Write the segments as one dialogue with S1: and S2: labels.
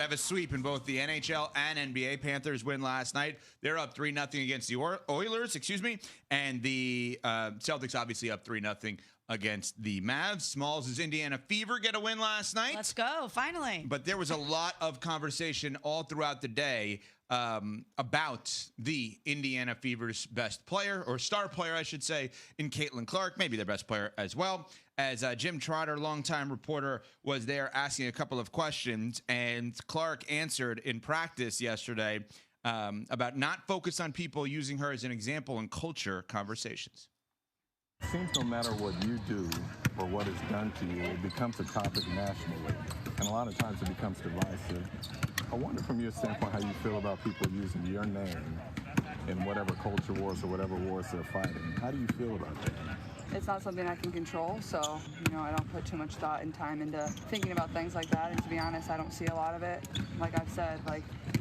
S1: Have a sweep in both the NHL and NBA. Panthers win last night. They're up 3-0 against the Oilers, and the Celtics obviously up 3-0 against the Mavs. Smalls' Indiana Fever get a win last night.
S2: Let's go, finally.
S1: But there was a lot of conversation all throughout the day about the Indiana Fever's best player, or star player, I should say, in Caitlin Clark, maybe their best player as well. As Jim Trotter, longtime reporter, was there asking a couple of questions, and Clark answered in practice yesterday about not focus on people using her as an example in culture conversations.
S3: It seems no matter what you do or what is done to you, it becomes a topic nationally, and a lot of times it becomes divisive. I wonder from your standpoint how you feel about people using your name in whatever culture wars or whatever wars they're fighting. How do you feel about that?
S4: It's not something I can control, so, I don't put too much thought and time into thinking about things like that, and to be honest, I don't see a lot of it. Like I've said,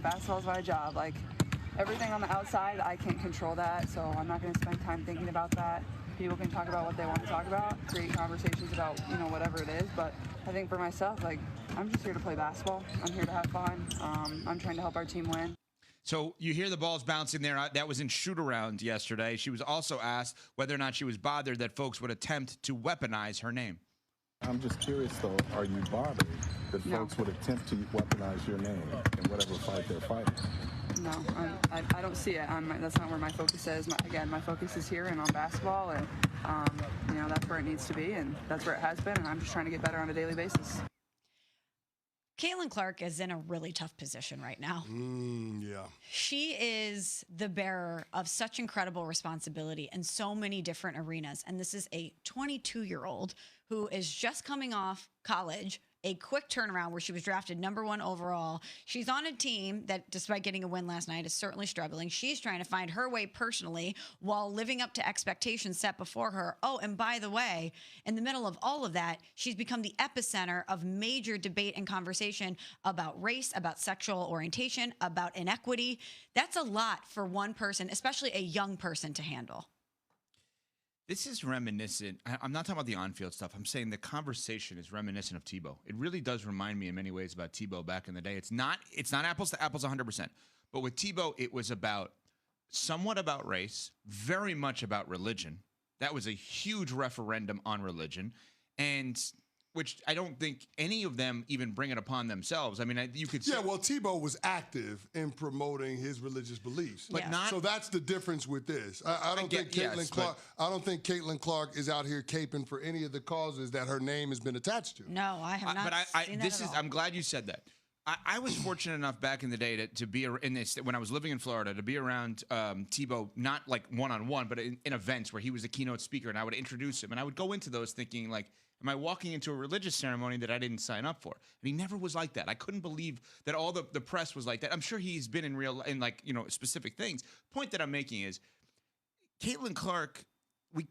S4: basketball's my job. Everything on the outside, I can't control that, so I'm not going to spend time thinking about that. People can talk about what they want to talk about, create conversations about, whatever it is, but I think for myself, I'm just here to play basketball. I'm here to have fun. I'm trying to help our team win.
S1: So you hear the balls bouncing there. That was in shoot-around yesterday. She was also asked whether or not she was bothered that folks would attempt to weaponize her name.
S3: I'm just curious, though, are you bothered that folks would attempt to weaponize your name in whatever fight they're fighting?
S4: No, I don't see it. That's not where my focus is. My focus is here and on basketball, and that's where it needs to be, and that's where it has been, and I'm just trying to get better on a daily basis.
S2: Caitlin Clark is in a really tough position right now.
S5: Yeah.
S2: She is the bearer of such incredible responsibility in so many different arenas. And this is a 22-year-old who is just coming off college, a quick turnaround where she was drafted #1 overall. She's on a team that, despite getting a win last night, is certainly struggling. She's trying to find her way personally while living up to expectations set before her. Oh, and by the way, in the middle of all of that, she's become the epicenter of major debate and conversation about race, about sexual orientation, about inequity. That's a lot for one person, especially a young person, to handle.
S1: This is reminiscent. I'm not talking about the on-field stuff. I'm saying the conversation is reminiscent of Tebow. It really does remind me in many ways about Tebow back in the day. It's not apples to apples 100%. But with Tebow, it was somewhat about race, very much about religion. That was a huge referendum on religion, and which I don't think any of them even bring it upon themselves. I mean, you could say...
S5: Yeah, well, Tebow was active in promoting his religious beliefs. So that's the difference with this. I don't think Caitlin Clark is out here caping for any of the causes that her name has been attached to.
S2: No, I have not seen that at all.
S1: I'm glad you said that. I was fortunate enough back in the day to be in this, when I was living in Florida, to be around Tebow, not one-on-one, but in events where he was a keynote speaker, and I would introduce him. And I would go into those thinking, am I walking into a religious ceremony that I didn't sign up for? And he never was like that. I couldn't believe that all the press was like that. I'm sure he's been in specific things. Point that I'm making is Caitlin Clark,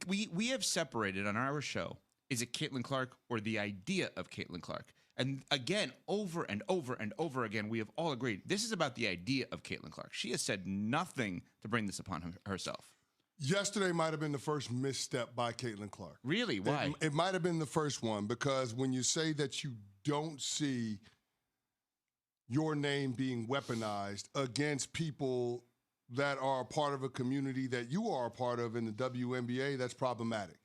S1: we have separated on our show, is it Caitlin Clark or the idea of Caitlin Clark? And again, over and over and over again, we have all agreed this is about the idea of Caitlin Clark. She has said nothing to bring this upon herself.
S5: Yesterday might have been the first misstep by Caitlin Clark.
S1: Really? Why?
S5: It might have been the first one, because when you say that you don't see your name being weaponized against people that are a part of a community that you are a part of in the WNBA, that's problematic.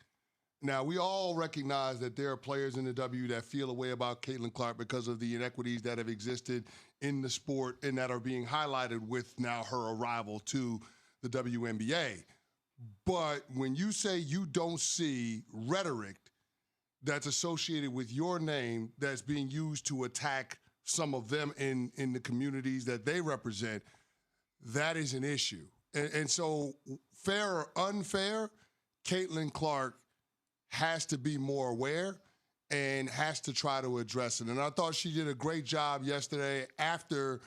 S5: Now, we all recognize that there are players in the W that feel a way about Caitlin Clark because of the inequities that have existed in the sport and that are being highlighted with now her arrival to the WNBA. But when you say you don't see rhetoric that's associated with your name that's being used to attack some of them in the communities that they represent, that is an issue. And so, fair or unfair, Caitlin Clark has to be more aware and has to try to address it. And I thought she did a great job yesterday after,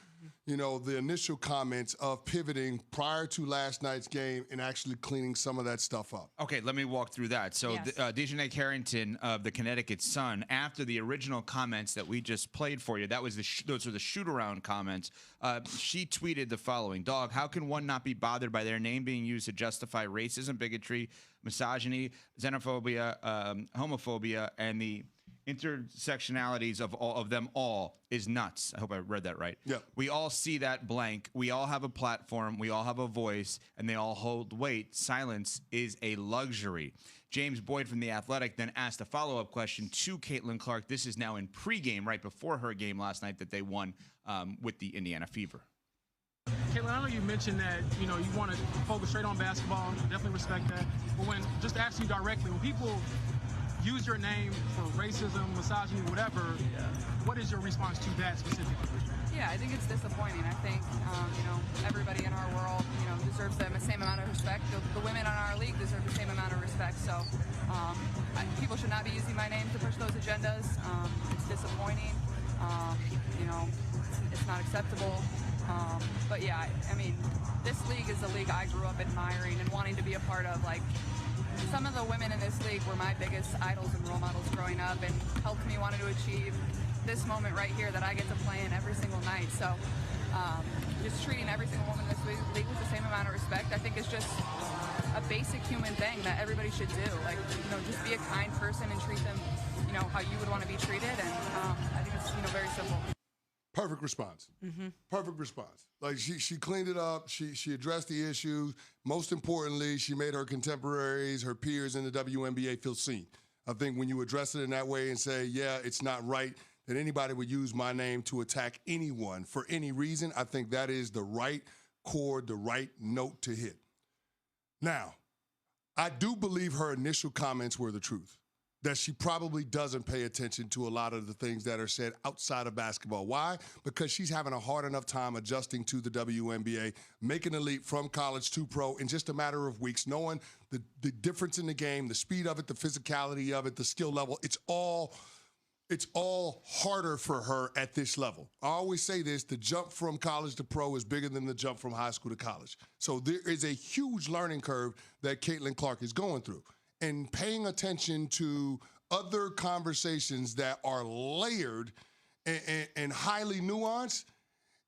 S5: the initial comments of pivoting prior to last night's game and actually cleaning some of that stuff up.
S1: Okay, let me walk through that. So yes. Dejanay Carrington of the Connecticut Sun, after the original comments that we just played for you, those were the shoot-around comments, she tweeted the following: "Dog, how can one not be bothered by their name being used to justify racism, bigotry, misogyny, xenophobia, homophobia, and the intersectionalities of all of them all is nuts. I hope I read that right.
S5: Yeah.
S1: We all see that blank. We all have a platform. We all have a voice, and they all hold weight. Silence is a luxury. James Boyd from The Athletic then asked a follow-up question to Caitlin Clark. This is now in pregame, right before her game last night that they won with the Indiana Fever.
S6: Caitlin, I know you mentioned that, you want to focus straight on basketball. Definitely respect that. But just ask you directly, when people use your name for racism, misogyny, whatever, what is your response to that specifically?
S4: Yeah, I think it's disappointing. I think, everybody in our world, deserves the same amount of respect. The women on our league deserve the same amount of respect. So people should not be using my name to push those agendas. It's disappointing. It's not acceptable. But yeah, I mean, this league is a league I grew up admiring and wanting to be a part of. Like, some of the women in this league were my biggest idols and role models growing up and helped me want to achieve this moment right here that I get to play in every single night. So just treating every single woman in this league with the same amount of respect, I think is just a basic human thing that everybody should do. Like, just be a kind person and treat them, how you would want to be treated. And I think it's, very simple.
S5: Perfect response. Mm-hmm. Perfect response. Like, she cleaned it up. She addressed the issues. Most importantly, she made her contemporaries, her peers in the WNBA feel seen. I think when you address it in that way and say, yeah, it's not right that anybody would use my name to attack anyone for any reason, I think that is the right chord, the right note to hit. Now, I do believe her initial comments were the truth, that she probably doesn't pay attention to a lot of the things that are said outside of basketball. Why? Because she's having a hard enough time adjusting to the WNBA, making a leap from college to pro in just a matter of weeks, knowing the difference in the game, the speed of it, the physicality of it, the skill level. It's all harder for her at this level. I always say this, the jump from college to pro is bigger than the jump from high school to college. So there is a huge learning curve that Caitlin Clark is going through. And paying attention to other conversations that are layered and highly nuanced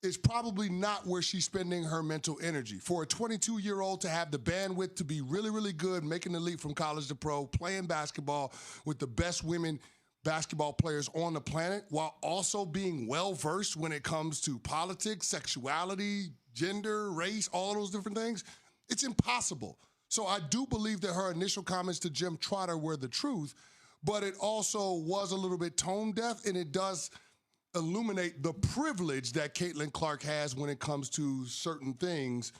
S5: is probably not where she's spending her mental energy. For a 22-year-old to have the bandwidth to be really, really good, making the leap from college to pro, playing basketball with the best women basketball players on the planet, while also being well-versed when it comes to politics, sexuality, gender, race, all those different things, it's impossible. So I do believe that her initial comments to Jim Trotter were the truth, but it also was a little bit tone deaf, and it does illuminate the privilege that Caitlin Clark has when it comes to certain things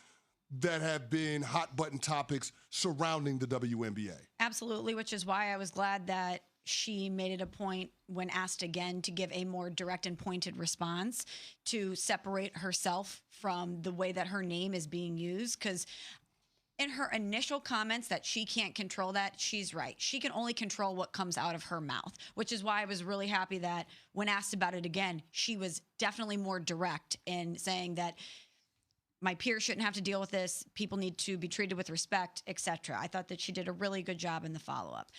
S5: that have been hot button topics surrounding the WNBA.
S2: Absolutely, which is why I was glad that she made it a point when asked again to give a more direct and pointed response to separate herself from the way that her name is being used. Because in her initial comments that she can't control that, she's right. She can only control what comes out of her mouth, which is why I was really happy that when asked about it again, she was definitely more direct in saying that my peers shouldn't have to deal with this. People need to be treated with respect, etc. I thought that she did a really good job in the follow-up.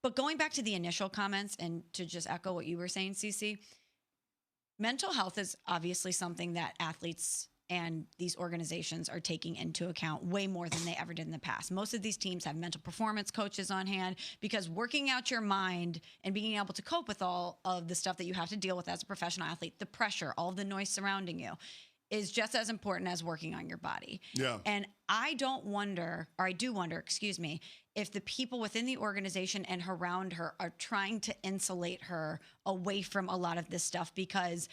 S2: But going back to the initial comments and to just echo what you were saying, Cece, mental health is obviously something that athletes and these organizations are taking into account way more than they ever did in the past. Most of these teams have mental performance coaches on hand because working out your mind and being able to cope with all of the stuff that you have to deal with as a professional athlete, the pressure, all of the noise surrounding you, is just as important as working on your body.
S5: Yeah.
S2: And I do wonder, if the people within the organization and around her are trying to insulate her away from a lot of this stuff, because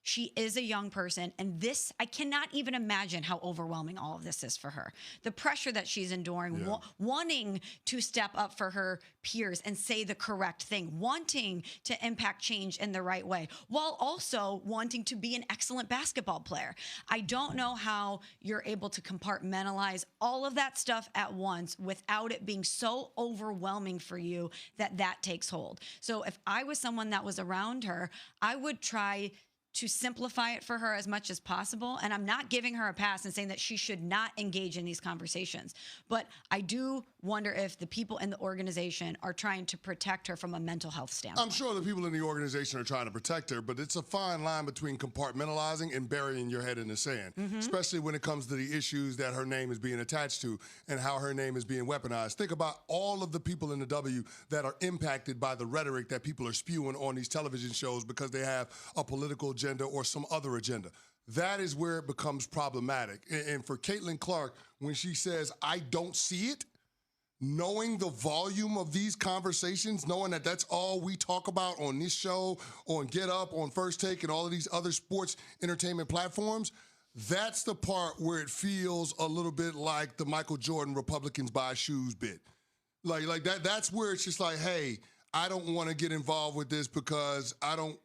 S2: she is a young person, and this, I cannot even imagine how overwhelming all of this is for her. The pressure that she's enduring, wanting to step up for her peers and say the correct thing, wanting to impact change in the right way, while also wanting to be an excellent basketball player. I don't know how you're able to compartmentalize all of that stuff at once without it being so overwhelming for you that that takes hold. So if I was someone that was around her, I would try to simplify it for her as much as possible. And I'm not giving her a pass and saying that she should not engage in these conversations. But I do wonder if the people in the organization are trying to protect her from a mental health standpoint.
S5: I'm sure the people in the organization are trying to protect her, but it's a fine line between compartmentalizing and burying your head in the sand, especially when it comes to the issues that her name is being attached to and how her name is being weaponized. Think about all of the people in the W that are impacted by the rhetoric that people are spewing on these television shows because they have a political agenda or some other agenda. That is where it becomes problematic. And for Caitlin Clark, when she says, I don't see it, knowing the volume of these conversations, knowing that that's all we talk about on this show, on Get Up, on First Take, and all of these other sports entertainment platforms, that's the part where it feels a little bit like the Michael Jordan Republicans buy shoes bit. Like that's where it's just like, hey, I don't want to get involved with this because I don't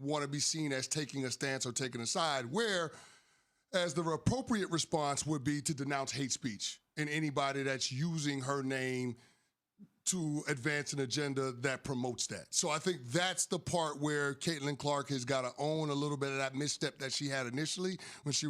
S5: want to be seen as taking a stance or taking a side, where as the appropriate response would be to denounce hate speech and anybody that's using her name to advance an agenda that promotes that. So I think that's the part where Caitlin Clark has got to own a little bit of that misstep that she had initially when she